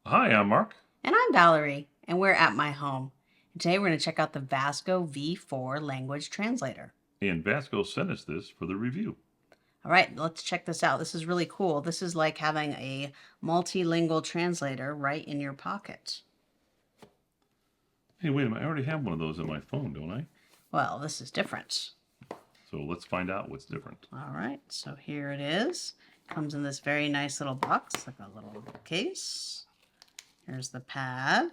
Hi, I'm Mark. And I'm Valerie, and we're at my home. And today we're going to check out the Vasco V4 language translator. And Vasco sent us this for the review. All right, let's check this out. This is really cool. This is like having a multilingual translator right in your pocket. Hey, wait a minute. I already have one of those on my phone, don't I? Well, this is different. So let's find out what's different. All right, so here it is. Comes in this very nice little box, like a little case. Here's the pad.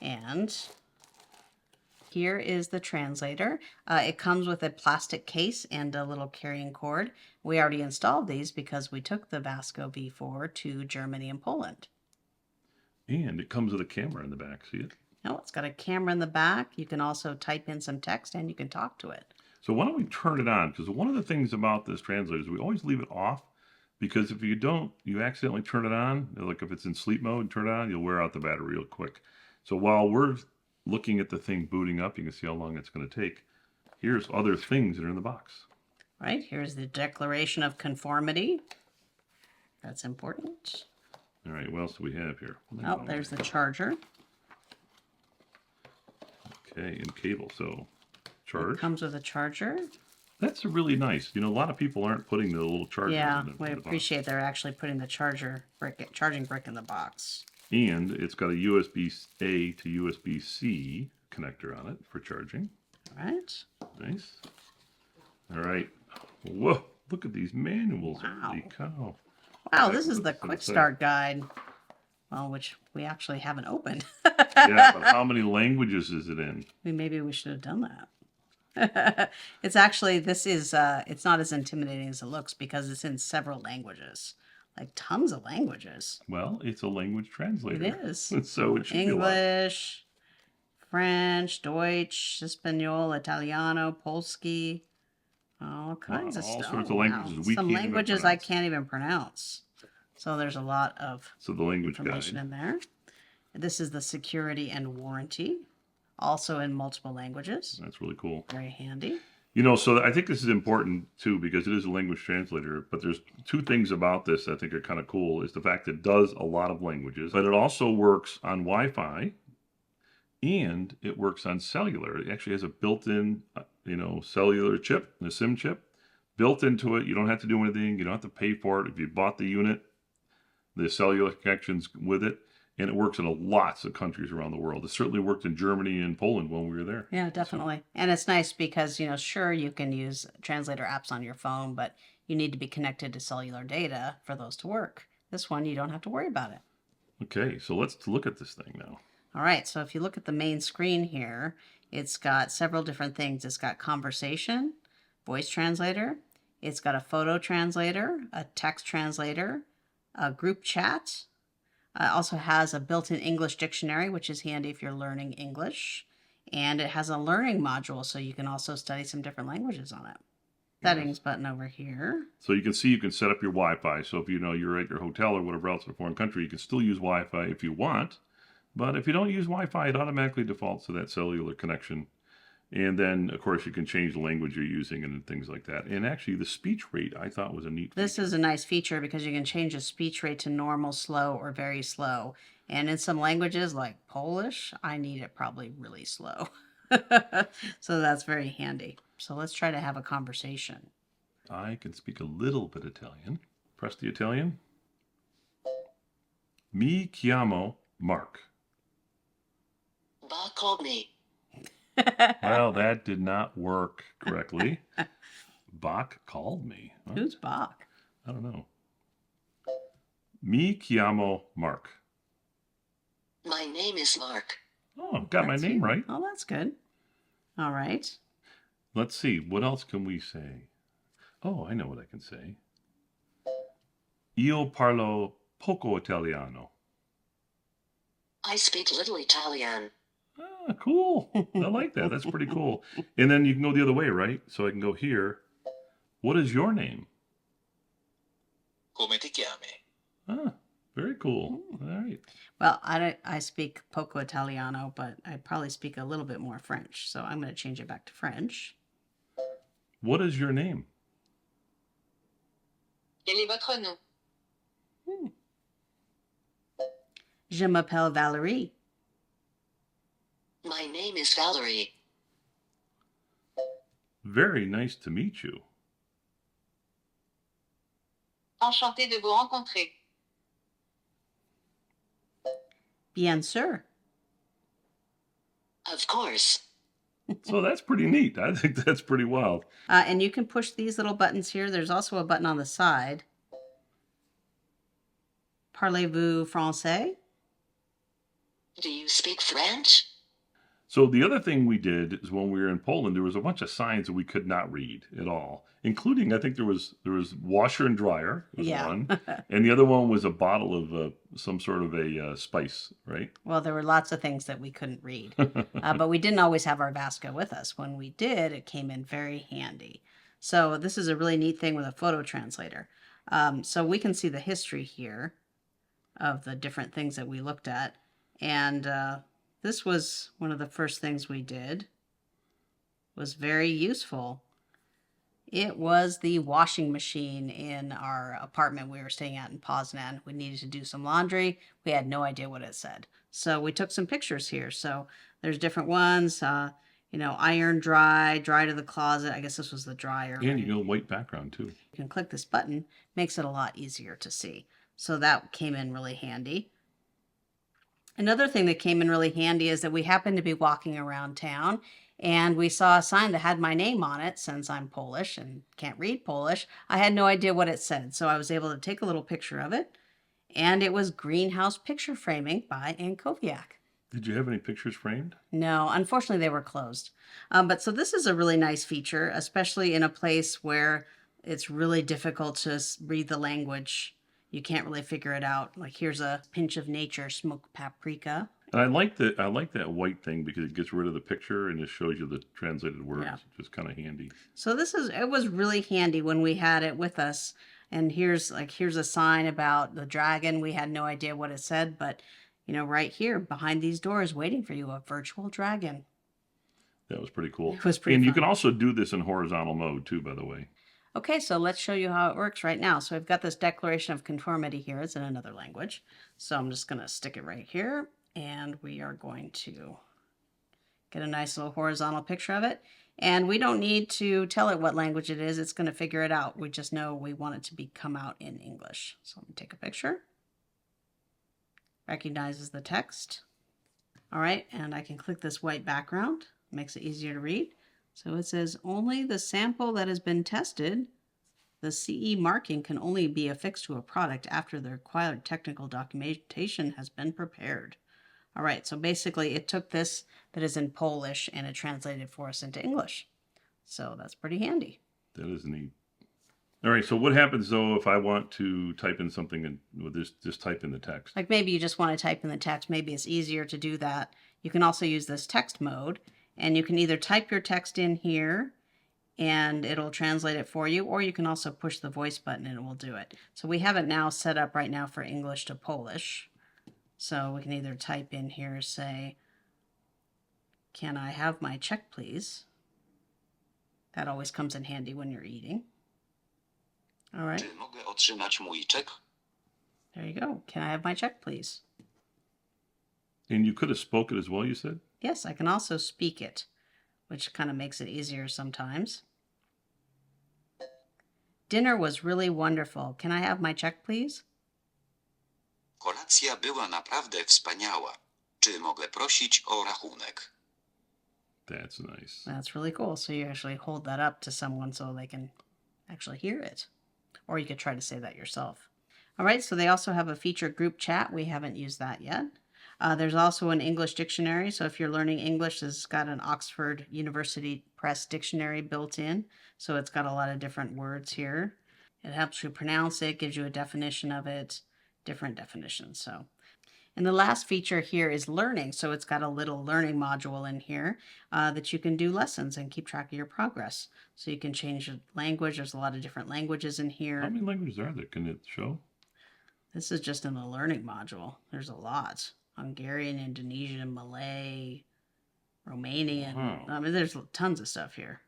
And here is the translator. It comes with a plastic case and a little carrying cord. We already installed these because we took the Vasco V4 to Germany and Poland. And it comes with a camera in the back. See it? Oh, it's got a camera in the back. You can also type in some text and you can talk to it. So why don't we turn it on? Because one of the things about this translator is we always leave it off. Because if you don't, you accidentally turn it on. Like if it's in sleep mode, turn it on, you'll wear out the battery real quick. So while we're looking at the thing booting up, you can see how long it's going to take. Here's other things that are in the box. Right, here's the declaration of conformity. That's important. All right, what else do we have here? Oh, there's the charger. Okay, and cable. So charge. It comes with a charger. That's really nice. A lot of people aren't putting the little chargers Yeah, in the we box. appreciate they're actually putting the charging brick in the box. And it's got a USB-A to USB-C connector on it for charging. All right. Nice. All right. Whoa, look at these manuals. Wow. Holy cow. Wow, this is the quick start guide. Well, which we actually haven't opened. Yeah, but how many languages is it in? Maybe we should have done that. It's actually, it's not as intimidating as it looks because it's in several languages. Like tons of languages. Well, it's a language translator. It is. So it should English, French, Deutsch, Espanol, Italiano, Polski, all kinds of all stuff. sorts of languages. Some languages I can't even pronounce. So there's a lot of the language information guide in there. This is the security and warranty, also in multiple languages. That's really cool. Very handy. So I think this is important too because it is a language translator, but there's two things about this I think are kind of cool is the fact that it does a lot of languages, but it also works on Wi-Fi and it works on cellular. It actually has a built-in, cellular chip, a SIM chip built into it. You don't have to do anything. You don't have to pay for it. If you bought the unit, the cellular connections with it, and it works in lots of countries around the world. It certainly worked in Germany and Poland when we were there. Yeah, definitely. And it's nice because, sure, you can use translator apps on your phone, but you need to be connected to cellular data for those to work. This one, you don't have to worry about it. Okay, so let's look at this thing now. All right, so if you look at the main screen here, it's got several different things. It's got conversation, voice translator. It's got a photo translator, a text translator, a group chat. Also has a built-in English dictionary, which is handy if you're learning English. And it has a learning module, so you can also study some different languages on it. Settings button over here. So you can see you can set up your Wi-Fi. So if you're at your hotel or whatever else in a foreign country, you can still use Wi-Fi if you want. But if you don't use Wi-Fi, it automatically defaults to that cellular connection. And then, of course, you can change the language you're using and things like that. And actually, the speech rate, I thought, was a neat feature. This is a nice feature because you can change the speech rate to normal, slow, or very slow. And in some languages, like Polish, I need it probably really slow. So that's very handy. So let's try to have a conversation. I can speak a little bit Italian. Press the Italian. Mi chiamo Mark. Bob called me. Well, that did not work correctly. Bach called me. Huh? Who's Bach? I don't know. Mi chiamo Mark. My name is Mark. Oh, got my name right. Oh, that's good. All right. Let's see. What else can we say? Oh, I know what I can say. Io parlo poco italiano. I speak little Italian. Ah, cool. I like that. That's pretty cool. And then you can go the other way, right? So I can go here. What is your name? Come ti chiami? Ah, very cool. All right. Well, I speak poco Italiano, but I probably speak a little bit more French. So I'm going to change it back to French. What is your name? Quel est votre nom? Je m'appelle Valérie. My name is Valerie. Very nice to meet you. Enchanté de vous rencontrer. Bien sûr. Of course. So that's pretty neat. I think that's pretty wild. And you can push these little buttons here. There's also a button on the side. Parlez-vous français? Do you speak French? So the other thing we did is when we were in Poland, there was a bunch of signs that we could not read at all, including I think there was washer and dryer was Yeah. one, and the other one was a bottle of some sort of a spice, right? Well, there were lots of things that we couldn't read. But we didn't always have our Vasco with us. When we did, it came in very handy. So this is a really neat thing with a photo translator. So we can see the history here of the different things that we looked at. And this was one of the first things we did. It was very useful. It was the washing machine in our apartment we were staying at in Poznan. We needed to do some laundry. We had no idea what it said. So we took some pictures here. So there's different ones, iron, dry to the closet. I guess this was the dryer. And you get a white background too. You can click this button, makes it a lot easier to see. So that came in really handy. Another thing that came in really handy is that we happened to be walking around town and we saw a sign that had my name on it. Since I'm Polish and can't read Polish, I had no idea what it said. So I was able to take a little picture of it, and it was Greenhouse Picture Framing by Ankowiak. Did you have any pictures framed? No, unfortunately they were closed. But so this is a really nice feature, especially in a place where it's really difficult to read the language. You can't really figure it out. Like here's a pinch of nature, smoked paprika. And I like that white thing because it gets rid of the picture and it shows you the translated words, Yeah. which is kind of handy. So it was really handy when we had it with us. And here's a sign about the dragon. We had no idea what it said, but right here behind these doors waiting for you, a virtual dragon. That was pretty cool. It was pretty And you fun. can also do this in horizontal mode too, by the way. Okay, so let's show you how it works right now. So I've got this declaration of conformity here. It's in another language. So I'm just going to stick it right here. And we are going to get a nice little horizontal picture of it. And we don't need to tell it what language it is. It's going to figure it out. We just know we want it to come out in English. So let me take a picture. Recognizes the text. All right, and I can click this white background. Makes it easier to read. So it says, only the sample that has been tested, the CE marking can only be affixed to a product after the required technical documentation has been prepared. All right, so basically it took this that is in Polish and it translated for us into English. So that's pretty handy. That is neat. All right, so what happens though if I want to type in something and just type in the text? Like maybe you just want to type in the text. Maybe it's easier to do that. You can also use this text mode, and you can either type your text in here and it'll translate it for you, or you can also push the voice button and it will do it. So we have it now set up right now for English to Polish. So we can either type in here, say, can I have my check, please? That always comes in handy when you're eating. All right. Czy mogę otrzymać mój czek? There you go. Can I have my check, please? And you could have spoke it as well, you said? Yes, I can also speak it, which kind of makes it easier sometimes. Dinner was really wonderful. Can I have my check, please? Kolacja była naprawdę wspaniała. Czy mogę prosić o rachunek? That's nice. That's really cool. So you actually hold that up to someone so they can actually hear it. Or you could try to say that yourself. All right, so they also have a feature group chat. We haven't used that yet. There's also an English dictionary. So if you're learning English, it's got an Oxford University Press dictionary built in. So it's got a lot of different words here. It helps you pronounce it, gives you a definition of it, different definitions. So, and the last feature here is learning. So it's got a little learning module in here that you can do lessons and keep track of your progress. So you can change the language. There's a lot of different languages in here. How many languages are there? Can it show? This is just in the learning module. There's a lot. Hungarian, Indonesian, Malay, Romanian. Wow. I mean, there's tons of stuff here.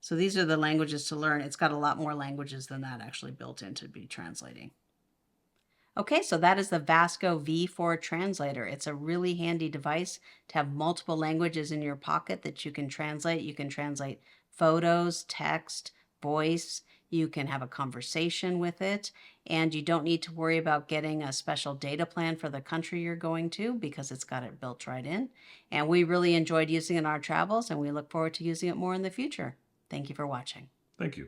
So these are the languages to learn. It's got a lot more languages than that actually built in to be translating. Okay, so that is the Vasco V4 Translator. It's a really handy device to have multiple languages in your pocket that you can translate. You can translate photos, text, voice. You can have a conversation with it, and you don't need to worry about getting a special data plan for the country you're going to because it's got it built right in. And we really enjoyed using it in our travels, and we look forward to using it more in the future. Thank you for watching. Thank you.